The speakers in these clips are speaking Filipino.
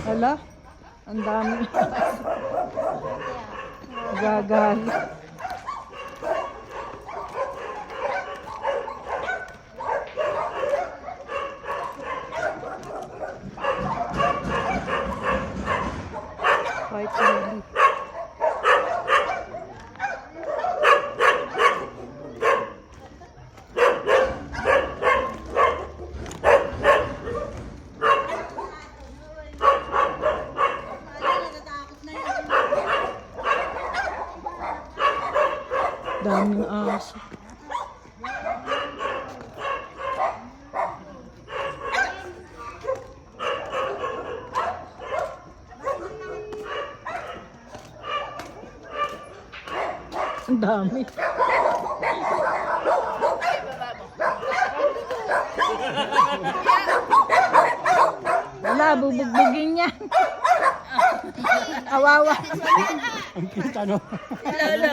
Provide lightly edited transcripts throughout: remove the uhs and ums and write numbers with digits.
Hala, ang dami. Gagali. White chili. Daming aso. Ang dami. Wala, bubugbugin niya. Awawa. Ang cute ano? Lolo.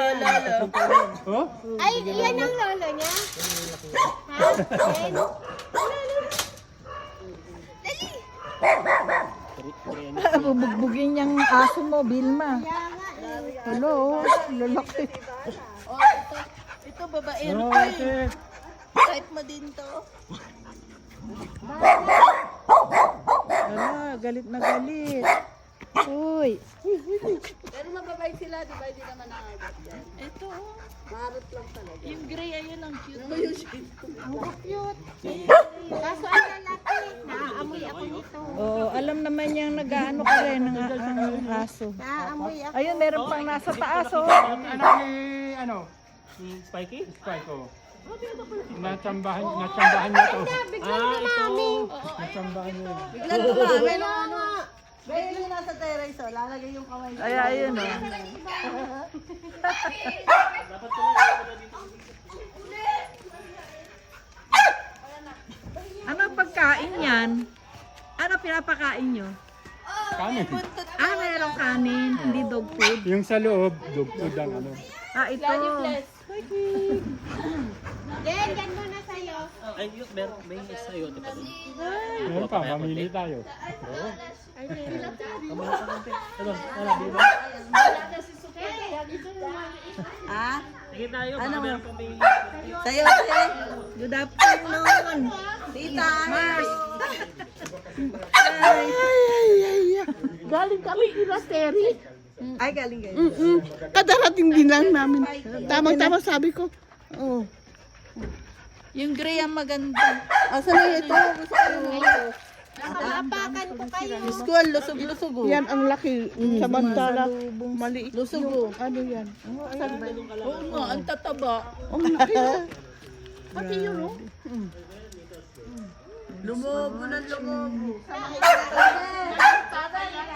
Oh? Ay, yan ang lolo niya? Ha? Yan? Dali! Bubugbugin niyang aso mo, Vilma. Kaya nga eh. Hello, lalaki. Oh, ito babaero Oh, to eh. ate. Type mo din to. Wala, galit na galit. Uy. Pero mababait sila, di ba? Hindi naman nakagad yan. Ito oh. Marot lang talaga. Yung gray, ayun ang cute. Ano yung shade ko? Ang cute. Kaso ay lalaki. Naaamoy ako nito. Oh, alam naman niyang nag-ano ka rin ng aso. Naaamoy ako. Ayun, meron pang nasa taas, oh. Anak ni ano? Spikey? Spike ko. Natsambahan niya to. Biglang dumami. Natsambahan niya. Biglang dumami. Ano? Baby yung nasa terrace, oh. Lalagay yung kamay. Ay, ayun, oh. Ano pagkain yan? Ano pinapakain nyo? Kanin. Ah, mayroong kanin, hindi dog food. Yung sa loob, dog food ang ano. Ah, ito. Yan, yan muna sa'yo. Ay, yung may sa'yo, diba? Meron pa, mamili tayo. Ah, Sige tayo, Ano? meron pa may... sa'yo, sa'yo. Good afternoon. Tita Mars. Galing kami kila Terry. Ay, galing kayo. Kadarating din lang namin. Tamang-tama sabi ko. Oh. Yung gray ang maganda. Asa na ito? Gusto ko. Nakaapakan ko kayo. School, lusog-lusog. Yan ang laki. Samantala, maliit. Lusog. Ano yan? Oo nga, ang tataba. Ang laki. Pati yun, oh. Lumobo ng lumobo. Sa